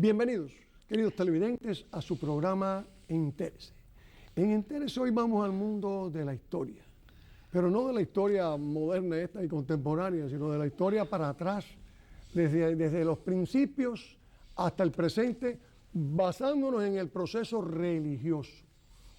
Bienvenidos, queridos televidentes, a su programa Entérese. En Entérese hoy vamos al mundo de la historia, pero no de la historia moderna esta y contemporánea, sino de la historia para atrás, desde los principios hasta el presente, basándonos en el proceso religioso,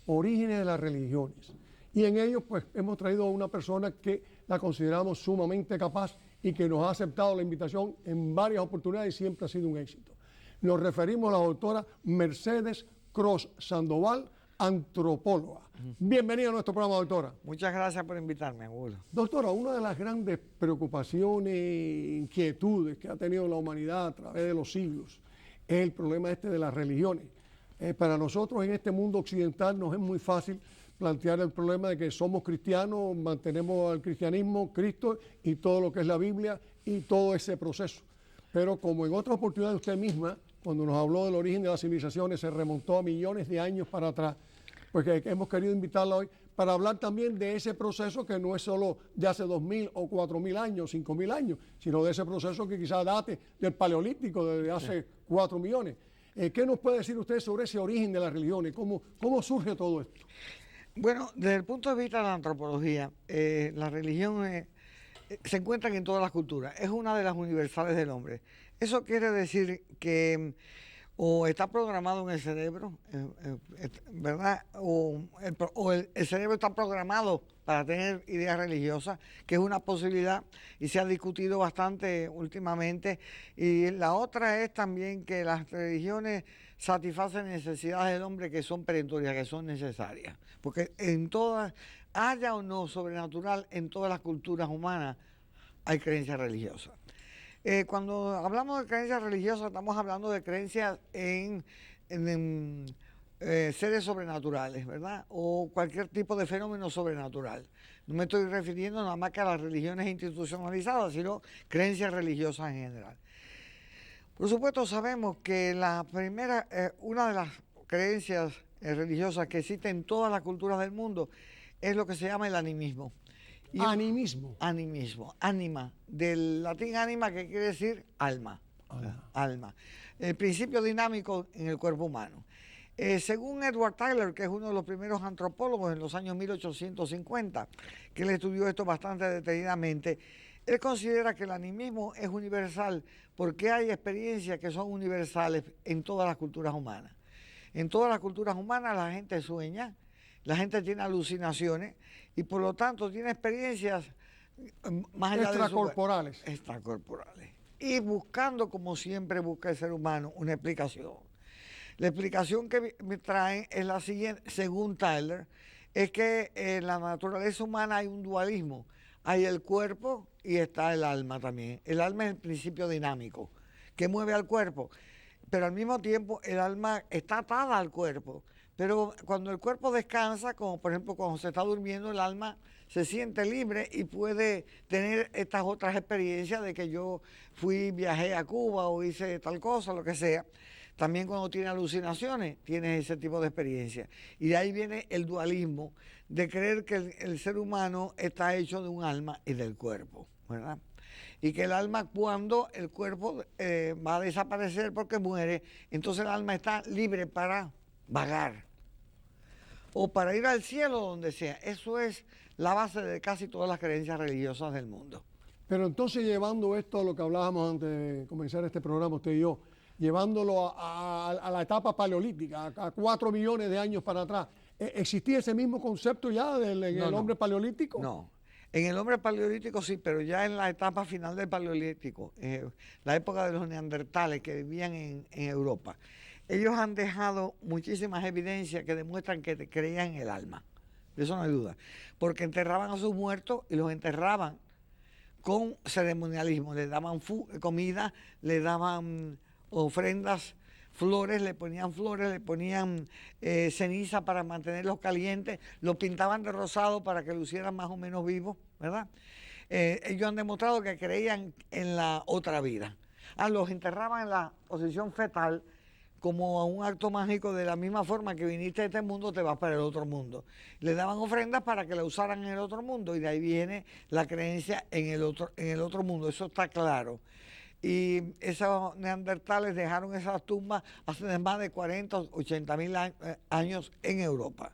orígenes de las religiones. Y en ello, pues, hemos traído a una persona que la consideramos sumamente capaz y que nos ha aceptado la invitación en varias oportunidades y siempre ha sido un éxito. Nos referimos a la doctora Mercedes Cros Sandoval, antropóloga. Bienvenida a nuestro programa, doctora. Muchas gracias por invitarme, Augusto. Doctora, una de las grandes preocupaciones e inquietudes que ha tenido la humanidad a través de los siglos es el problema de las religiones. Para nosotros en este mundo occidental nos es muy fácil plantear el problema de que somos cristianos, mantenemos el cristianismo, Cristo y todo lo que es la Biblia y todo ese proceso. Pero como en otra oportunidad usted misma, cuando nos habló del origen de las civilizaciones, se remontó a millones de años para atrás, pues que hemos querido invitarla hoy para hablar también de ese proceso que no es solo de hace 2.000 o 4.000 años, 5.000 años, sino de ese proceso que quizás date del Paleolítico, desde hace 4 millones. ¿Qué nos puede decir usted sobre ese origen de las religiones? ¿Cómo surge todo esto? Bueno, desde el punto de vista de la antropología, la religión se encuentra en todas las culturas, es una de las universales del hombre. Eso quiere decir que o está programado en el cerebro, ¿verdad? El cerebro está programado para tener ideas religiosas, que es una posibilidad y se ha discutido bastante últimamente. Y la otra es también que las religiones satisfacen necesidades del hombre que son perentorias, que son necesarias. Porque en todas, haya o no sobrenatural, en todas las culturas humanas hay creencias religiosas. Cuando hablamos de creencias religiosas, estamos hablando de creencias en seres sobrenaturales, ¿verdad? O cualquier tipo de fenómeno sobrenatural. No me estoy refiriendo nada más que a las religiones institucionalizadas, sino creencias religiosas en general. Por supuesto, sabemos que una de las creencias religiosas que existen en todas las culturas del mundo es lo que se llama el animismo. Animismo. Animismo, ánima, del latín ánima, que quiere decir alma. Alma. El principio dinámico en el cuerpo humano. Según Edward Tylor, que es uno de los primeros antropólogos en los años 1850, que él estudió esto bastante detenidamente, él considera que el animismo es universal porque hay experiencias que son universales en todas las culturas humanas. En todas las culturas humanas la gente sueña, la gente tiene alucinaciones y por lo tanto tiene experiencias más allá extracorporales. Extracorporales. Y buscando, como siempre busca el ser humano, una explicación. La explicación que me traen es la siguiente, según Tylor, es que en la naturaleza humana hay un dualismo. Hay el cuerpo y está el alma también. El alma es el principio dinámico que mueve al cuerpo, pero al mismo tiempo el alma está atada al cuerpo. Pero cuando el cuerpo descansa, como por ejemplo cuando se está durmiendo, el alma se siente libre y puede tener estas otras experiencias de que yo viajé a Cuba o hice tal cosa, lo que sea. También cuando tiene alucinaciones, tiene ese tipo de experiencia. Y de ahí viene el dualismo de creer que el ser humano está hecho de un alma y del cuerpo, ¿verdad? Y que el alma, cuando el cuerpo va a desaparecer porque muere, entonces el alma está libre para vagar o para ir al cielo, donde sea. Eso es la base de casi todas las creencias religiosas del mundo. Pero entonces, llevando esto a lo que hablábamos antes de comenzar este programa, usted y yo, llevándolo a la etapa paleolítica, a 4 millones de años para atrás, ¿existía ese mismo concepto ya en el hombre paleolítico? No. En el hombre paleolítico sí, pero ya en la etapa final del paleolítico, la época de los neandertales que vivían en Europa, ellos han dejado muchísimas evidencias que demuestran que creían en el alma. De eso no hay duda. Porque enterraban a sus muertos y los enterraban con ceremonialismo. Les daban comida, les daban ofrendas, flores, le ponían ceniza para mantenerlos calientes, los pintaban de rosado para que lucieran más o menos vivos, ¿verdad? Ellos han demostrado que creían en la otra vida. Los enterraban en la posición fetal como a un acto mágico, de la misma forma que viniste a este mundo, te vas para el otro mundo. Le daban ofrendas para que la usaran en el otro mundo y de ahí viene la creencia en el otro mundo, eso está claro. Y esos neandertales dejaron esas tumbas hace más de 40, 80 mil años en Europa.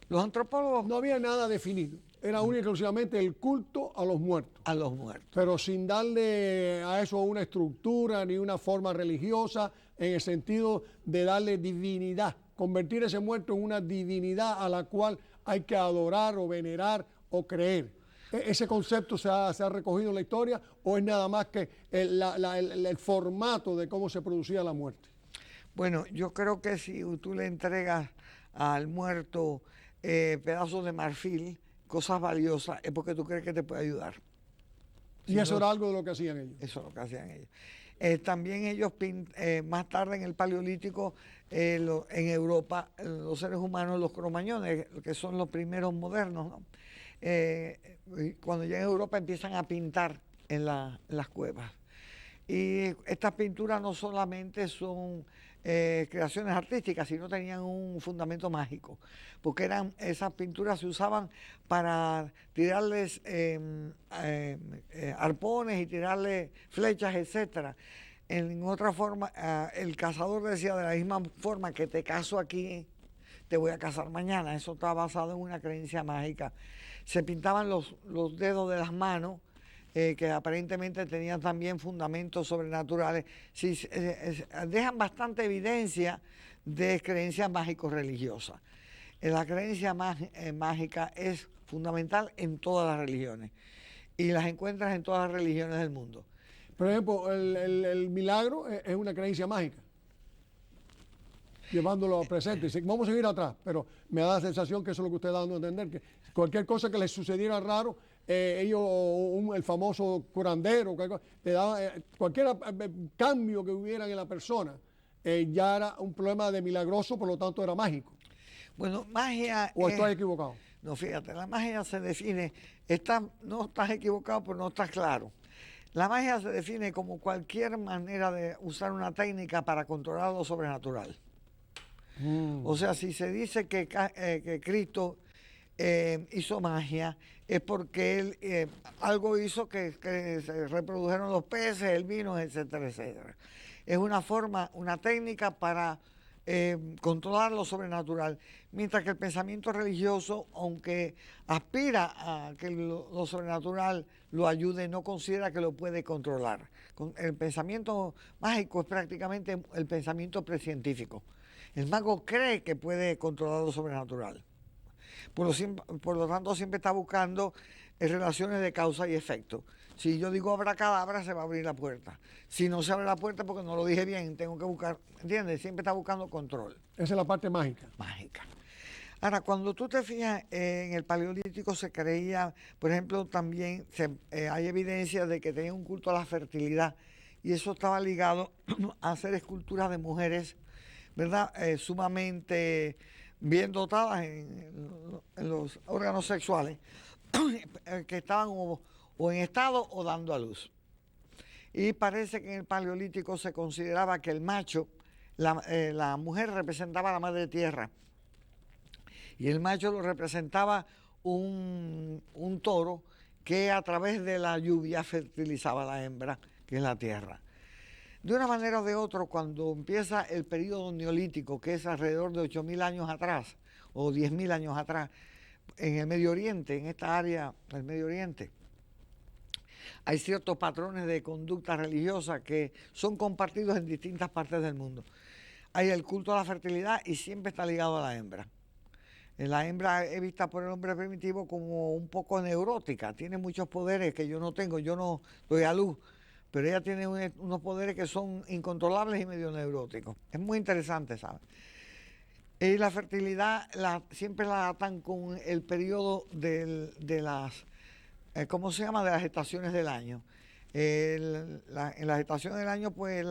Los antropólogos... No había nada definido. Era únicamente y exclusivamente el culto a los muertos. A los muertos. Pero sin darle a eso una estructura ni una forma religiosa en el sentido de darle divinidad. Convertir ese muerto en una divinidad a la cual hay que adorar o venerar o creer. ¿Ese concepto se ha recogido en la historia o es nada más que el formato de cómo se producía la muerte? Bueno, yo creo que si tú le entregas al muerto pedazos de marfil, cosas valiosas, es porque tú crees que te puede ayudar. Y eso era algo de lo que hacían ellos. Eso es lo que hacían ellos. También ellos, más tarde en el Paleolítico, en Europa, los seres humanos, los cromañones, que son los primeros modernos, ¿no? Cuando llegan a Europa empiezan a pintar en las cuevas. Y estas pinturas no solamente son creaciones artísticas, sino tenían un fundamento mágico, porque esas pinturas se usaban para tirarles arpones y tirarles flechas, etcétera. En otra forma, el cazador decía, de la misma forma que te cazo aquí, te voy a cazar mañana. Eso está basado en una creencia mágica. Se pintaban los dedos de las manos, que aparentemente tenían también fundamentos sobrenaturales. Sí, dejan bastante evidencia de creencias mágico-religiosas. La creencia mágica es fundamental en todas las religiones y las encuentras en todas las religiones del mundo. Por ejemplo, el milagro es una creencia mágica, llevándolo al presente. Vamos a seguir atrás, pero me da la sensación que eso es lo que usted está dando a entender, que cualquier cosa que les sucediera raro, el famoso curandero, le daba, cualquier cambio que hubiera en la persona, ya era un problema de milagroso, por lo tanto era mágico. Bueno, magia... ¿O estoy equivocado? No, fíjate, la magia se define, no estás equivocado, pero no estás claro. La magia se define como cualquier manera de usar una técnica para controlar lo sobrenatural. O sea, si se dice que Cristo hizo magia, es porque él algo hizo que se reprodujeron los peces, el vino, etcétera, etcétera. Es una forma, una técnica para controlar lo sobrenatural, mientras que el pensamiento religioso, aunque aspira a que lo sobrenatural lo ayude, no considera que lo puede controlar. El pensamiento mágico es prácticamente el pensamiento precientífico. El mago cree que puede controlar lo sobrenatural. Por lo tanto, siempre está buscando relaciones de causa y efecto. Si yo digo abracadabra, se va a abrir la puerta. Si no se abre la puerta porque no lo dije bien, tengo que buscar, ¿entiendes? Siempre está buscando control. Esa es la parte mágica. Mágica. Ahora, cuando tú te fijas, en el Paleolítico se creía, por ejemplo, también hay evidencia de que tenía un culto a la fertilidad, y eso estaba ligado a hacer esculturas de mujeres, ¿verdad? Sumamente bien dotadas en los órganos sexuales, que estaban o en estado o dando a luz. Y parece que en el Paleolítico se consideraba que el macho, la mujer representaba a la madre tierra, y el macho lo representaba un toro que a través de la lluvia fertilizaba a la hembra, que es la tierra. De una manera o de otra, cuando empieza el periodo neolítico, que es alrededor de 8.000 años atrás, o 10.000 años atrás, en el Medio Oriente, en esta área del Medio Oriente, hay ciertos patrones de conducta religiosa que son compartidos en distintas partes del mundo. Hay el culto a la fertilidad y siempre está ligado a la hembra. La hembra es vista por el hombre primitivo como un poco neurótica, tiene muchos poderes que yo no tengo, yo no doy a luz, pero ella tiene unos poderes que son incontrolables y medio neuróticos. Es muy interesante, ¿sabes? Y la fertilidad siempre la atan con el periodo de las, ¿cómo se llama?, de las estaciones del año. En las estaciones del año, pues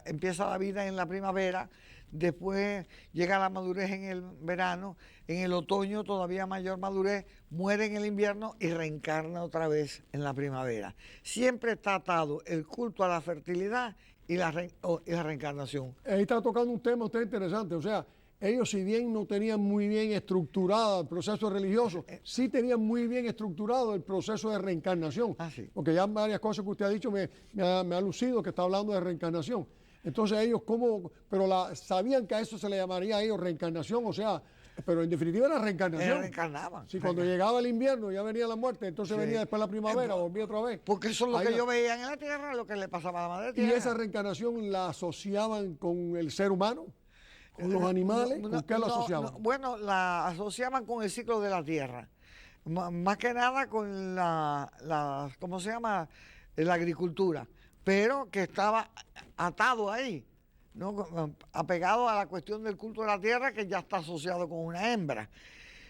empieza la vida en la primavera, después llega la madurez en el verano, en el otoño todavía mayor madurez, muere en el invierno y reencarna otra vez en la primavera. Siempre está atado el culto a la fertilidad y la reencarnación. Ahí está tocando un tema usted interesante, o sea, ellos si bien no tenían muy bien estructurado el proceso religioso, sí tenían muy bien estructurado el proceso de reencarnación. Sí. Porque ya varias cosas que usted ha dicho me ha lucido que está hablando de reencarnación. Entonces ellos sabían que a eso se le llamaría a ellos reencarnación, o sea, pero en definitiva era reencarnación. Reencarnaban. Sí, cuando llegaba el invierno ya venía la muerte, entonces Sí. venía después la primavera, volvía otra vez. Porque eso es lo Ahí que va. yo veía en la tierra, lo que le pasaba a la madre Y tierra. esa reencarnación la asociaban con el ser humano, con los animales, ¿con qué la asociaban? Bueno, la asociaban con el ciclo de la tierra. Más que nada con ¿cómo se llama? La agricultura. Pero que estaba atado ahí, ¿no? Apegado a la cuestión del culto de la tierra, que ya está asociado con una hembra.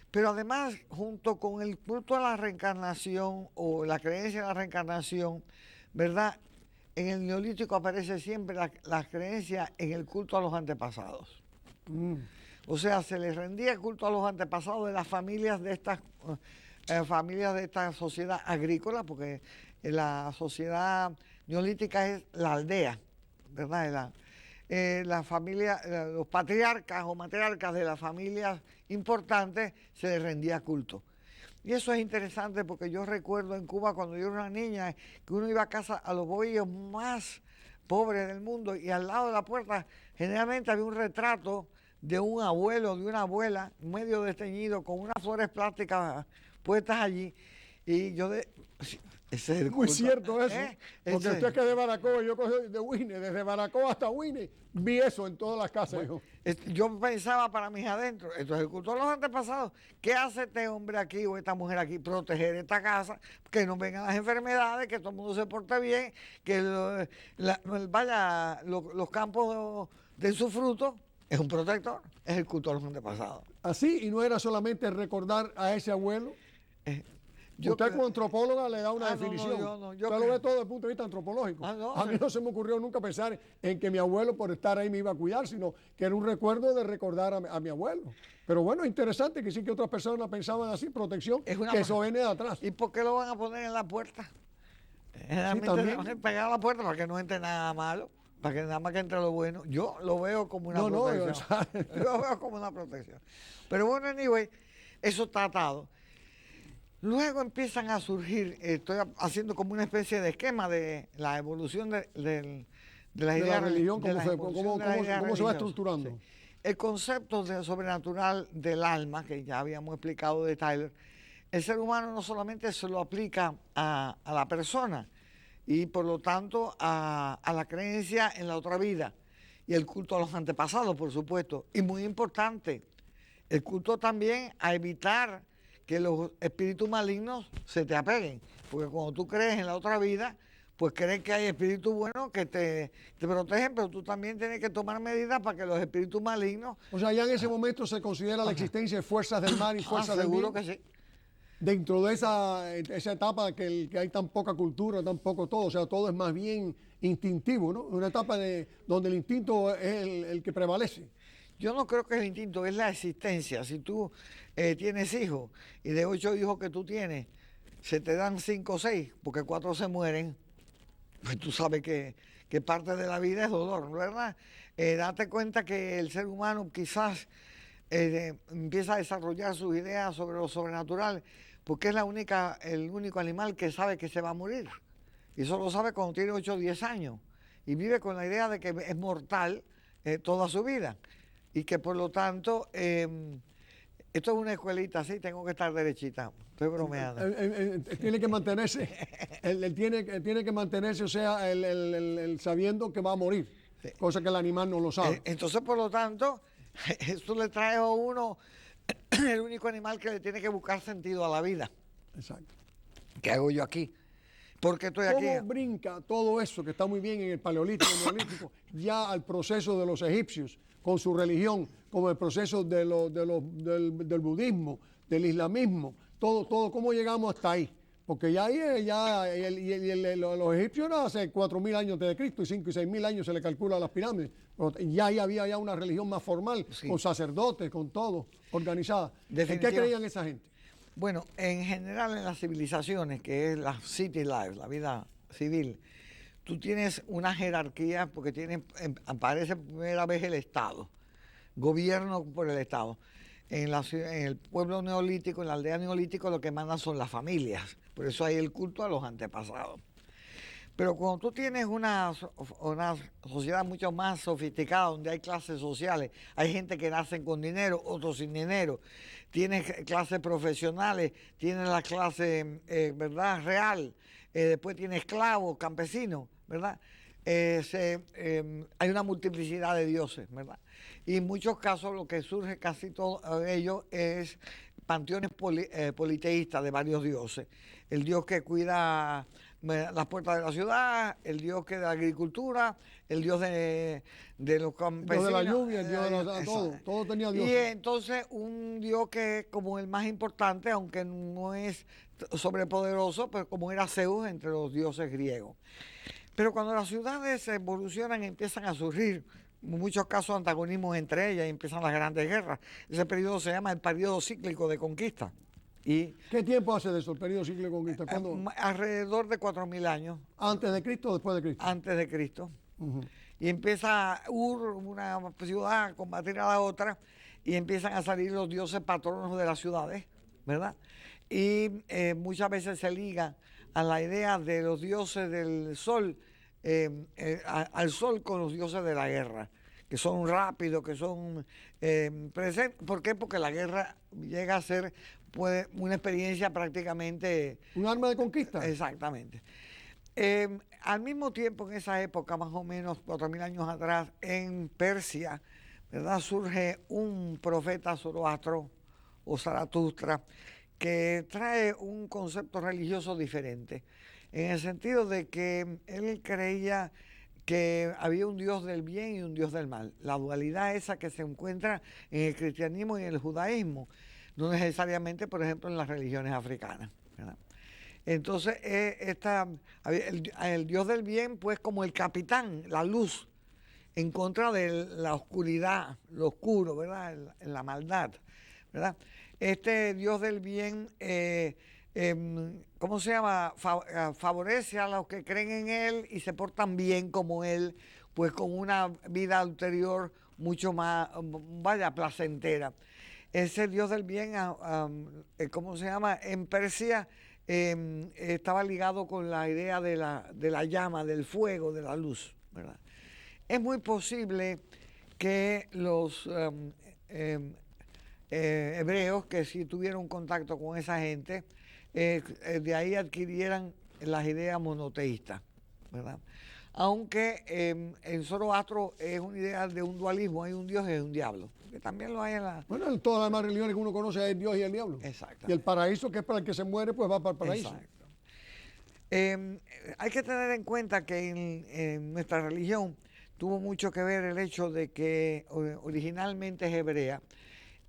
Pero además, junto con el culto a la reencarnación o la creencia en la reencarnación, ¿verdad? En el Neolítico aparece siempre la creencia en el culto a los antepasados. O sea, se les rendía culto a los antepasados de las familias de esta sociedad agrícola, porque la sociedad neolítica es la aldea, ¿verdad? La familia, los patriarcas o matriarcas de las familias importantes se les rendía culto. Y eso es interesante porque yo recuerdo en Cuba cuando yo era una niña que uno iba a casa a los bohíos más pobres del mundo y al lado de la puerta generalmente había un retrato de un abuelo, de una abuela, medio desteñido, con unas flores plásticas puestas allí. Y yo ese es el Muy culto. cierto eso, porque usted es que de Baracoa, yo cogí de Wine, desde Baracoa hasta Wine, vi eso en todas las casas. Bueno, yo pensaba para mis adentros, esto es el culto de los antepasados. ¿Qué hace este hombre aquí o esta mujer aquí? Proteger esta casa, que no vengan las enfermedades, que todo el mundo se porte bien, que los campos den su fruto. Es un protector, es el culto de los antepasados. Así, y no era solamente recordar a ese abuelo. Usted como antropóloga le da una definición. Usted lo ve todo desde el punto de vista antropológico. A mí no se me ocurrió nunca pensar en que mi abuelo por estar ahí me iba a cuidar, sino que era un recuerdo de recordar a mi abuelo. Pero bueno, es interesante que sí que otras personas pensaban así, protección, que eso viene de atrás. ¿Y por qué lo van a poner en la puerta? Sí, también. Pegar a la puerta para que no entre nada malo, para que nada más que entre lo bueno. Yo lo veo como una protección. Yo lo veo como una protección. Pero bueno, anyway, eso está atado. Luego empiezan a surgir, estoy haciendo como una especie de esquema de la evolución de la idea de la religión, cómo se va estructurando. Sí. El concepto de sobrenatural del alma, que ya habíamos explicado de Tyler, el ser humano no solamente se lo aplica a la persona y por lo tanto a la creencia en la otra vida y el culto a los antepasados, por supuesto. Y muy importante, el culto también a evitar que los espíritus malignos se te apeguen, porque cuando tú crees en la otra vida, pues crees que hay espíritus buenos que te protegen, pero tú también tienes que tomar medidas para que los espíritus malignos... O sea, ya en ese momento se considera la existencia de fuerzas del mal y fuerzas del bien. Seguro que sí. Dentro de esa etapa que hay tan poca cultura, tan poco todo, o sea, todo es más bien instintivo, ¿no? Una etapa donde el instinto es el que prevalece. Yo no creo que es el instinto, es la existencia. Si tú tienes hijos y de 8 hijos que tú tienes, se te dan 5 o 6, porque 4 se mueren, pues tú sabes que parte de la vida es dolor, ¿verdad? Date cuenta que el ser humano quizás empieza a desarrollar sus ideas sobre lo sobrenatural, porque es el único animal que sabe que se va a morir. Y eso lo sabe cuando tiene 8 o 10 años. Y vive con la idea de que es mortal toda su vida. Y que por lo tanto, esto es una escuelita, sí, tengo que estar derechita, estoy bromeando. Tiene que mantenerse, él tiene que mantenerse, o sea, el sabiendo que va a morir, sí. Cosa que el animal no lo sabe. Entonces, por lo tanto, esto le trae a uno el único animal que le tiene que buscar sentido a la vida. Exacto. ¿Qué hago yo aquí? ¿Por qué estoy aquí? ¿Cómo brinca todo eso que está muy bien en el Paleolítico, el Neolítico, ya al proceso de los egipcios, con su religión, como el proceso del budismo, del islamismo, todo, ¿cómo llegamos hasta ahí? Porque ya ahí, los egipcios eran hace 4.000 años antes de Cristo y 5 y 6.000 años se le calcula a las pirámides. Ya ahí había ya una religión más formal, sí. Con sacerdotes, con todo, organizada. ¿En qué creían esa gente? Bueno, en general en las civilizaciones, que es la city life, la vida civil, tú tienes una jerarquía porque aparece por primera vez el Estado. gobierno por el Estado. En el pueblo neolítico, en la aldea neolítica, lo que mandan son las familias. Por eso hay el culto a los antepasados. Pero cuando tú tienes una sociedad mucho más sofisticada, donde hay clases sociales, hay gente que nacen con dinero, otros sin dinero, tienes clases profesionales, tienes la clase, ¿verdad?, real, después tienes esclavos, campesinos, ¿verdad? Hay una multiplicidad de dioses, ¿verdad? Y en muchos casos lo que surge casi todo ello es panteones politeístas de varios dioses. El dios que cuida las puertas de la ciudad, el dios que de la agricultura, el dios de los campesinos. El dios de la lluvia, el dios de todo tenía dios. Y entonces un dios que es como el más importante, aunque no es sobrepoderoso, pero como era Zeus entre los dioses griegos. Pero cuando las ciudades evolucionan, empiezan a surgir, en muchos casos, antagonismos entre ellas y empiezan las grandes guerras. Ese periodo se llama el periodo cíclico de conquista. Y ¿qué tiempo hace de eso, el periodo cíclico de conquista? ¿Cuándo? Alrededor de 4000 años. ¿Antes de Cristo o después de Cristo? Antes de Cristo. Uh-huh. Y empieza una ciudad a combatir a la otra y empiezan a salir los dioses patronos de las ciudades, ¿verdad? Y muchas veces se liga a la idea de los dioses del sol, al sol con los dioses de la guerra, que son rápidos, que son presentes. ¿Por qué? Porque la guerra llega a ser una experiencia prácticamente... ¿Un arma de conquista? Exactamente. Al mismo tiempo, en esa época, más o menos 4000 años atrás, en Persia, ¿verdad?, surge un profeta Zoroastro o Zaratustra que trae un concepto religioso diferente, en el sentido de que él creía que había un Dios del bien y un Dios del mal. La dualidad esa que se encuentra en el cristianismo y en el judaísmo, no necesariamente, por ejemplo, en las religiones africanas, ¿verdad? Entonces, el Dios del bien, pues, como el capitán, la luz, en contra de la oscuridad, lo oscuro, ¿verdad?, la maldad, ¿verdad? Este Dios del bien, ¿cómo se llama? Favorece a los que creen en Él y se portan bien como Él, pues con una vida ulterior mucho más, vaya, placentera. Ese Dios del bien, ¿cómo se llama? En Persia estaba ligado con la idea de la llama, del fuego, de la luz, ¿verdad? Es muy posible que los hebreos, que sí tuvieron contacto con esa gente, de ahí adquirieran las ideas monoteístas, ¿verdad? Aunque en Zoroastro es una idea de un dualismo, hay un Dios y un diablo, que también lo hay en la... Bueno, en todas las demás religiones que uno conoce hay el Dios y el diablo. Exacto. Y el paraíso, que es para el que se muere, pues va para el paraíso. Exacto. Hay que tener en cuenta que en nuestra religión tuvo mucho que ver el hecho de que originalmente es hebrea,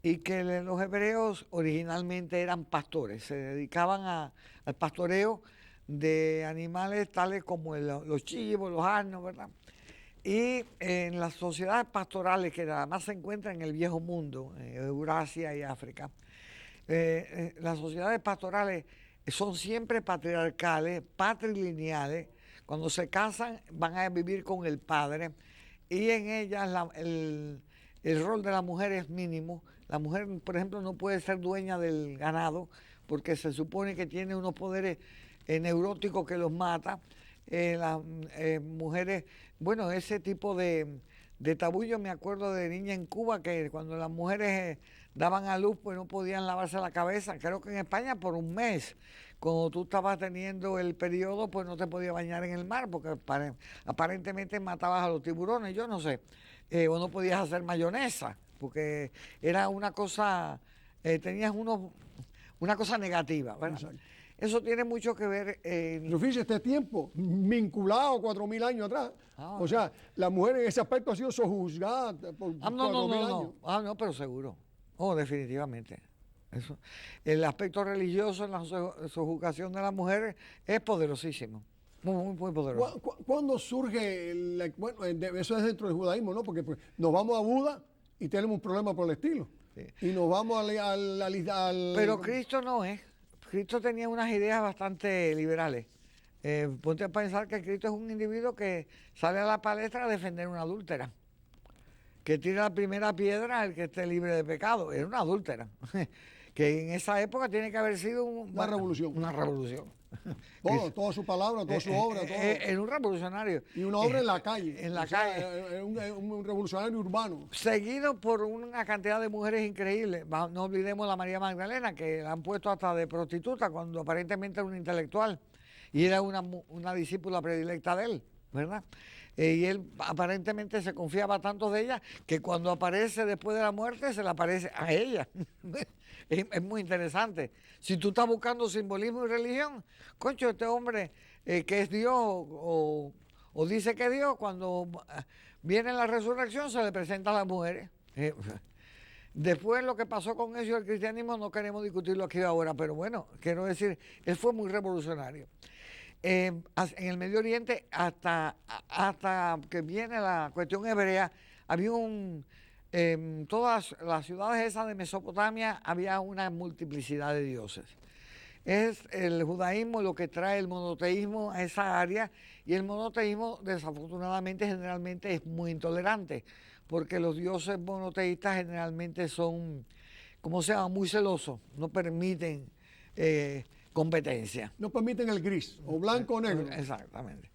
y que los hebreos originalmente eran pastores, se dedicaban al pastoreo de animales tales como los chivos, los asnos, ¿verdad? Y en las sociedades pastorales, que además se encuentran en el Viejo Mundo, Eurasia y África, las sociedades pastorales son siempre patriarcales, patrilineales. Cuando se casan van a vivir con el padre, y en ellas el rol de la mujer es mínimo. La mujer, por ejemplo, no puede ser dueña del ganado porque se supone que tiene unos poderes neuróticos que los mata. Las mujeres, bueno, ese tipo de tabú, yo me acuerdo de niña en Cuba que cuando las mujeres daban a luz, pues no podían lavarse la cabeza. Creo que en España por un mes. Cuando tú estabas teniendo el periodo, pues no te podías bañar en el mar porque aparentemente matabas a los tiburones, yo no sé. O no podías hacer mayonesa porque era una cosa, tenías una cosa negativa, ¿verdad? Exacto. Eso tiene mucho que ver. Pero fíjese, este tiempo, vinculado 4000 años atrás. O sea, la mujer en ese aspecto ha sido sojuzgada por 4000 años. No, pero seguro. Definitivamente. Eso. El aspecto religioso en la sojuzgación de las mujeres es poderosísimo. Muy, muy poderoso. ¿Cuándo surge? Bueno, eso es dentro del judaísmo, ¿no? Porque pues, nos vamos a Buda y tenemos un problema por el estilo. Sí. Y nos vamos al... Pero Cristo no es. Cristo tenía unas ideas bastante liberales. Ponte a pensar que Cristo es un individuo que sale a la palestra a defender una adúltera. que tire la primera piedra el que esté libre de pecado. Era una adúltera. Que en esa época tiene que haber sido Una revolución. Una revolución. Toda su palabra, toda su obra, todo. Era un revolucionario. Y una obra en la calle. En la calle. Un revolucionario urbano. Seguido por una cantidad de mujeres increíbles. No olvidemos la María Magdalena, que la han puesto hasta de prostituta cuando aparentemente era una intelectual. Y era una discípula predilecta de él, ¿verdad? Y él aparentemente se confiaba tanto de ella que cuando aparece después de la muerte se le aparece a ella. Es muy interesante. Si tú estás buscando simbolismo y religión, concho, este hombre que es Dios o dice que es Dios, cuando viene la resurrección se le presenta a las mujeres. Después lo que pasó con eso y el cristianismo no queremos discutirlo aquí ahora, pero bueno, quiero decir, él fue muy revolucionario. En el Medio Oriente, hasta que viene la cuestión hebrea, había en todas las ciudades esas de Mesopotamia había una multiplicidad de dioses. Es el judaísmo lo que trae el monoteísmo a esa área, y el monoteísmo desafortunadamente generalmente es muy intolerante, porque los dioses monoteístas generalmente son, ¿cómo se llama?, muy celosos, no permiten competencia. No permiten el gris, o blanco o negro. Exactamente.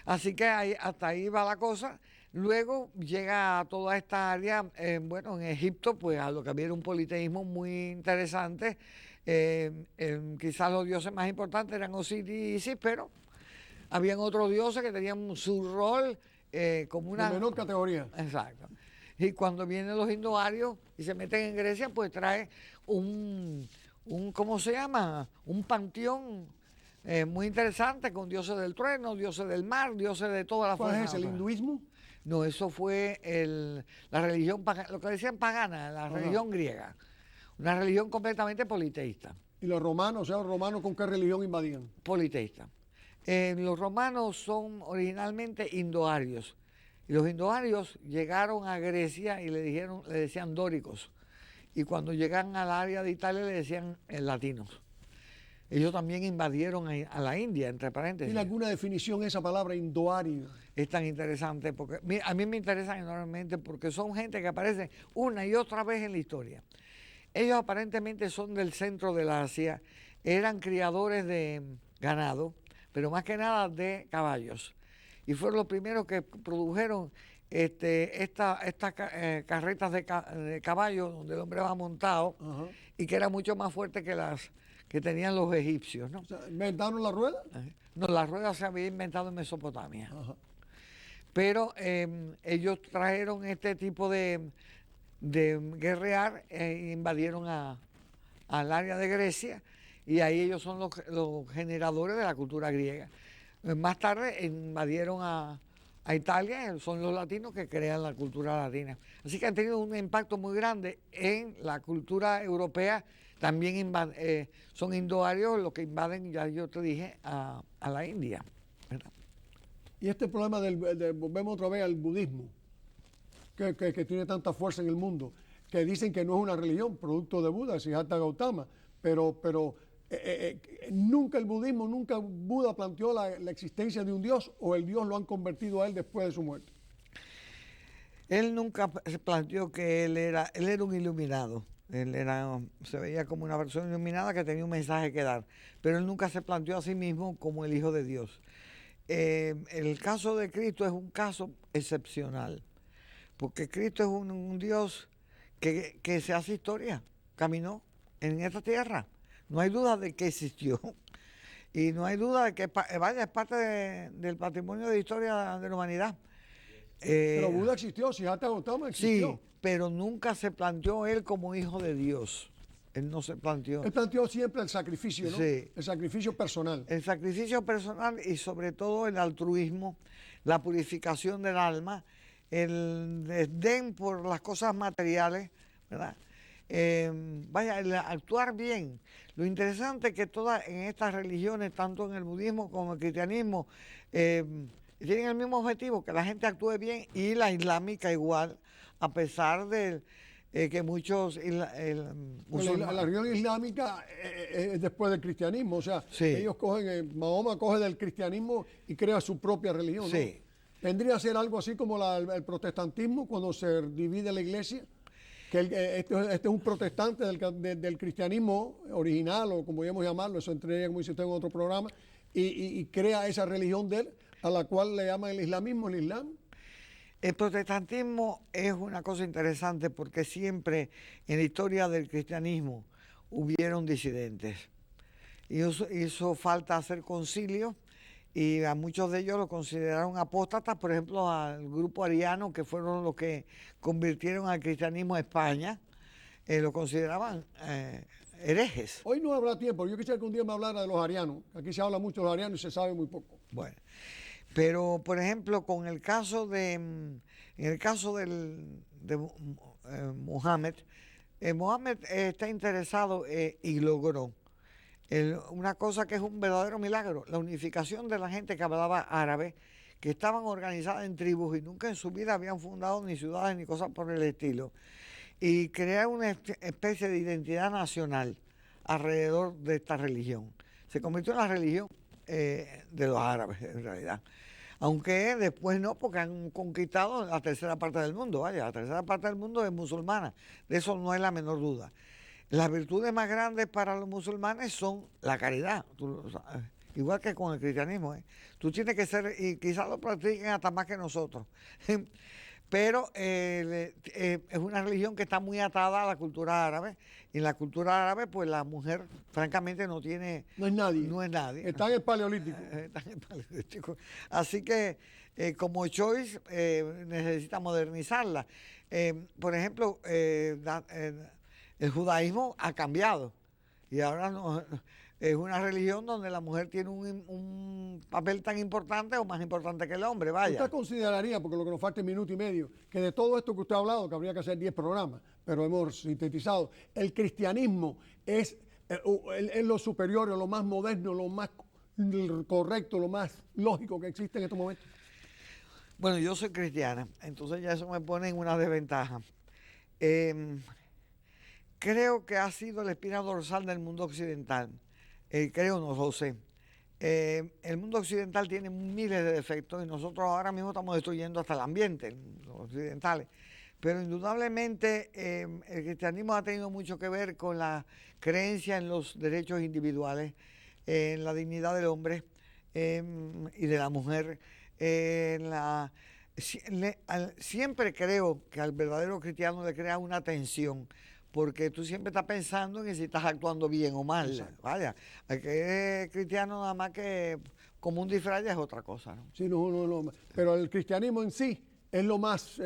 Así que hasta ahí va la cosa. Luego llega a toda esta área, en Egipto, pues a lo que había era un politeísmo muy interesante. Quizás los dioses más importantes eran Osiris y Isis, pero habían otros dioses que tenían su rol como una... De menor categoría. Exacto. Y cuando vienen los hinduarios y se meten en Grecia, pues trae ¿cómo se llama? Un panteón muy interesante con dioses del trueno, dioses del mar, dioses de todas las fuerzas. ¿Cuál es el hinduismo? No, eso fue la religión, lo que decían pagana, la religión griega. Una religión completamente politeísta. ¿Y los romanos, o sea, los romanos con qué religión invadían? Politeísta. Los romanos son originalmente indoarios. Y los indoarios llegaron a Grecia y le decían dóricos. Y cuando llegan al área de Italia le decían latinos. Ellos también invadieron a la India, entre paréntesis. ¿Tiene alguna definición esa palabra indoario? Es tan interesante porque a mí me interesan enormemente porque son gente que aparece una y otra vez en la historia. Ellos aparentemente son del centro de la Asia, eran criadores de ganado, pero más que nada de caballos. Y fueron los primeros que produjeron estas carretas de caballos donde el hombre va montado. Ajá. Y que era mucho más fuerte que las que tenían los egipcios, ¿no? O sea, ¿inventaron la rueda? No, la rueda se había inventado en Mesopotamia. Ajá. Pero ellos trajeron este tipo de guerrear e invadieron al área de Grecia, y ahí ellos son los generadores de la cultura griega. Más tarde invadieron a Italia, son los latinos que crean la cultura latina. Así que han tenido un impacto muy grande en la cultura europea. También son indoarios los que invaden, ya yo te dije, a la India, ¿verdad? Y este problema volvemos otra vez al budismo, que tiene tanta fuerza en el mundo, que dicen que no es una religión, producto de Buda, Siddhartha Gautama, pero nunca el budismo, nunca Buda planteó la existencia de un Dios, o el Dios lo han convertido a él después de su muerte. Él nunca se planteó que él era un iluminado. Se veía como una persona iluminada que tenía un mensaje que dar, pero él nunca se planteó a sí mismo como el Hijo de Dios. El caso de Cristo es un caso excepcional, porque Cristo es un Dios que se hace historia, caminó en esta tierra. No hay duda de que existió, y no hay duda de que es parte del patrimonio de historia de la humanidad. Pero Buda existió, Siddhartha Gautama existió. Sí, pero nunca se planteó él como hijo de Dios. Él no se planteó. Él planteó siempre el sacrificio, ¿no? Sí. El sacrificio personal. El sacrificio personal y sobre todo el altruismo, la purificación del alma, el desdén por las cosas materiales, ¿verdad? El actuar bien. Lo interesante es que en estas religiones, tanto en el budismo como en el cristianismo, tienen el mismo objetivo, que la gente actúe bien, y la islámica igual, a pesar de que muchos la religión islámica es después del cristianismo, o sea, sí. Ellos Mahoma coge del cristianismo y crea su propia religión, ¿no? Sí. ¿Tendría que ser algo así como el protestantismo cuando se divide la iglesia? Que este es un protestante del cristianismo original, o como podemos llamarlo, eso entraría como dice usted en otro programa, y crea esa religión de él, a la cual le llaman el islamismo, el islam. El protestantismo es una cosa interesante porque siempre en la historia del cristianismo hubieron disidentes. Y hizo falta hacer concilios y a muchos de ellos lo consideraron apóstatas, por ejemplo al grupo ariano, que fueron los que convirtieron al cristianismo a España, lo consideraban herejes. Hoy no habrá tiempo, yo quisiera que un día me hablara de los arianos, aquí se habla mucho de los arianos y se sabe muy poco. Bueno, pero por ejemplo con el caso de Mohammed, Mohammed está interesado y logró una cosa que es un verdadero milagro, la unificación de la gente que hablaba árabe, que estaban organizadas en tribus y nunca en su vida habían fundado ni ciudades ni cosas por el estilo, y crear una especie de identidad nacional alrededor de esta religión. Se convirtió en la religión de los árabes, en realidad. Aunque después no, porque han conquistado la tercera parte del mundo. Vaya, la tercera parte del mundo es musulmana, de eso no hay la menor duda. Las virtudes más grandes para los musulmanes son la caridad, igual que con el cristianismo. Tú tienes que ser, y quizás lo practiquen hasta más que nosotros, pero es una religión que está muy atada a la cultura árabe, y en la cultura árabe pues la mujer francamente no tiene... No es nadie. No es nadie. Está en el Paleolítico. Está en el Paleolítico. Así que como choice necesita modernizarla. Por ejemplo, el judaísmo ha cambiado y ahora es una religión donde la mujer tiene un papel tan importante o más importante que el hombre, vaya. ¿Usted consideraría, porque lo que nos falta es minuto y medio, que de todo esto que usted ha hablado, que habría que hacer 10 programas, pero hemos sintetizado, el cristianismo es lo superior, lo más moderno, lo más correcto, lo más lógico que existe en estos momentos? Bueno, yo soy cristiana, entonces ya eso me pone en una desventaja. Creo que ha sido la espina dorsal del mundo occidental. Creo, no lo sé. El mundo occidental tiene miles de defectos y nosotros ahora mismo estamos destruyendo hasta el ambiente, los occidentales. Pero indudablemente el cristianismo ha tenido mucho que ver con la creencia en los derechos individuales, en la dignidad del hombre y de la mujer. Siempre creo que al verdadero cristiano le crea una tensión, porque tú siempre estás pensando en si estás actuando bien o mal. Exacto. Vaya, el que es cristiano nada más que como un disfraz es otra cosa, ¿no? Sí, no. Pero el cristianismo en sí es lo más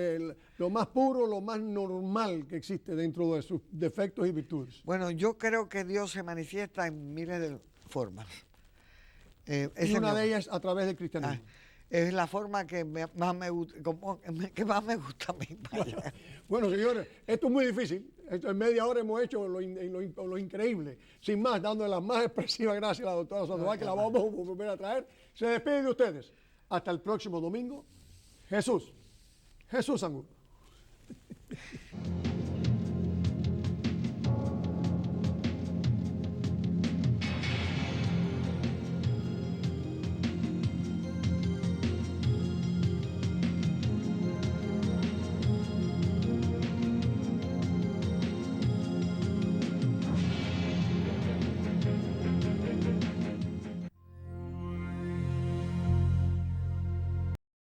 puro, lo más normal que existe dentro de sus defectos y virtudes. Bueno, yo creo que Dios se manifiesta en miles de formas. Y una de ellas a través del cristianismo. Es la forma que más me gusta a mí. Bueno, señores, esto es muy difícil. En media hora hemos hecho lo increíble. Sin más, dándole las más expresivas gracias a la doctora Sandoval, que la vamos a volver a traer. Se despide de ustedes. Hasta el próximo domingo. Jesús Angulo.